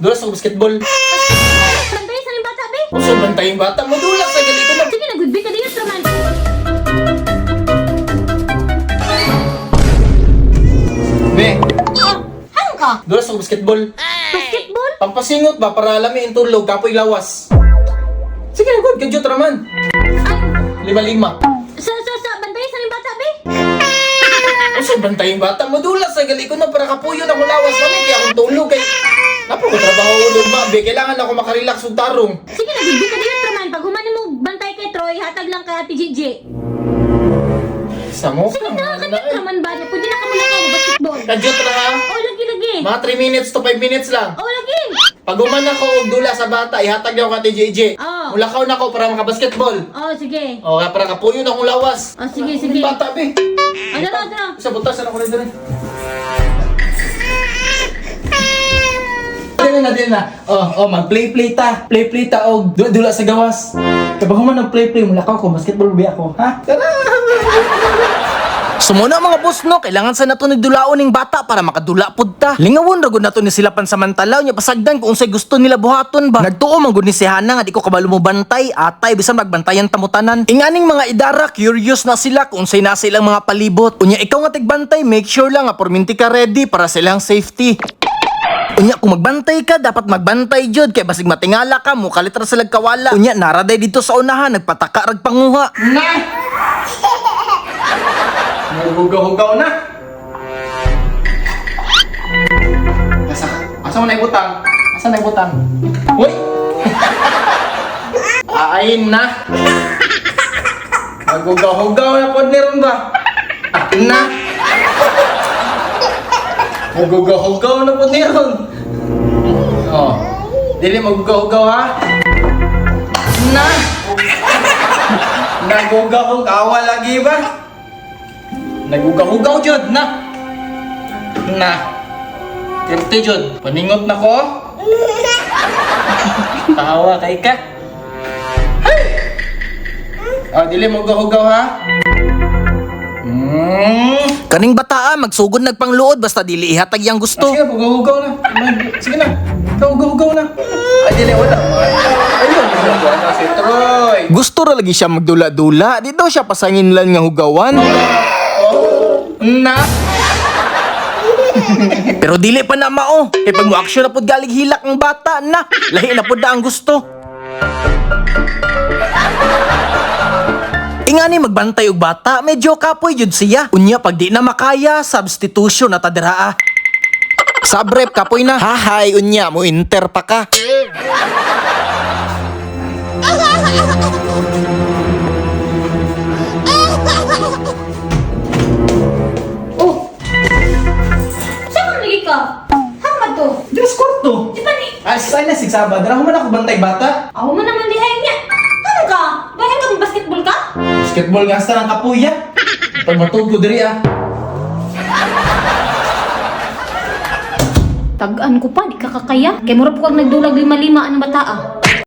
Dulas sa basketball. Bantay sa ning bata, be. Uso bantay yung bata mo. Dulas sa gali ko na. Sige na, good be ka din naman. Be, Oh, hang ka? dulas sa basketball. Basketball? Pampasingot ba para alamin tulog kapoy lawas. Sige na, good. Kadyot raman. Ay, 5-5. bantay sa ning bata, be. Uso bantay yung bata mo. Dulas sa gali ko na para kapuyo na ko lawas namin. Kaya akong tulog kay... Napo ko trabaho ulog ba? Be, kailangan ako makarelax og tarong. Sige na, good be ka din naman. Pag humanin mo bantay kay Troy, hatag lang kay Ate Gigi. Sa mo? Sige na, kanit naman ba? Pwede na ka muna ka basketball. Kadyot ra ha? Oh, lagi. Mga 3 minutes to 5 minutes lang. Oh, lagi. Pag uman ako og dula sa bata, ihatag niyo ako kay JJ. Oh. Mulakaw na ako para makabasketball. Oh, sige. O, para kapuyo na akong lawas. Oh, sige. Bata, be. Ano na? Isa butasan ako rin doon. Dili na. Mag-play ta. Play ta og dula sa gawas. Kapag human nag-play, mulakaw ko, basketball ba ako, ha? Tara! Sumuna mga boss no, kailangan sa nato nagdulaon ning bata para makadula pud ta. Lingawon ra gud nato ni sila pansamantalaw nya pasagdan kung unsay gusto nila buhaton ba. Nagtuo man gud ni si Hana nga di ko kabalo mo bantay, atay bisan magbantayan tamutanan. Inganing mga idara curious na sila kung unsay na silang mga palibot. Unya ikaw nga tigbantay, make sure lang nga porminti ka ready para sa ilang safety. Unya kung magbantay ka, dapat magbantay jud kay basig matingala ka mo kalitra sa lagkawala. Unya naraday dito sa unahan nagpataka rag panguha. Na! Hugaw-hugaw na! Asa mo na ibutang? Asa na ibutang? Uy! Ain na! Maghugaw-hugaw na po niron ba? Akin na! Maghugaw-hugaw na po niron! Oh, dili maghugaw-hugaw ha? Na! Naghugaw-hugaw lagi ba? Nagugaw-ugaw jud na. Tirti jud. Paningot na ko. Tawa kay ka. Hey! Oh, dili mo ugaw-ugaw ha. Kaning bataa magsugod nagpangluod basta dili ihatag yang gusto. Sige na, ugaw-ugaw na. Sige na. Ikaw ugaw-ugaw na. Ay, dili wala. Ayun, ugaw na si Troy. Gusto ra lagi siya magdula-dula, di daw siya pasangin lang nga hugawan. Na. Pero dili pa na mao. Kay pag mo action na pud galing hilak ang bata na, lahi na pud na ang gusto. Ingani magbantay og bata, medyo kapoy jud siya. Unya pag di na makaya, substitution na tadraa. Sabrep kapoy na. Hahay unya mo inter pa ka. Oh. Saan lagi ka? Hang man to? Diyos korto. Di ba ni? Ay, sana si Sabad. Dara man ako bantay bata. Ako mo naman dihay niya. Ano ka? Bakit ka basketball ka? Basketball nga sa ng kapuya. Pag matug ko diri ah. Tagaan ko pa, di ka kakaya. Kay mura po kang nagdulag 5-5 ang bata ah.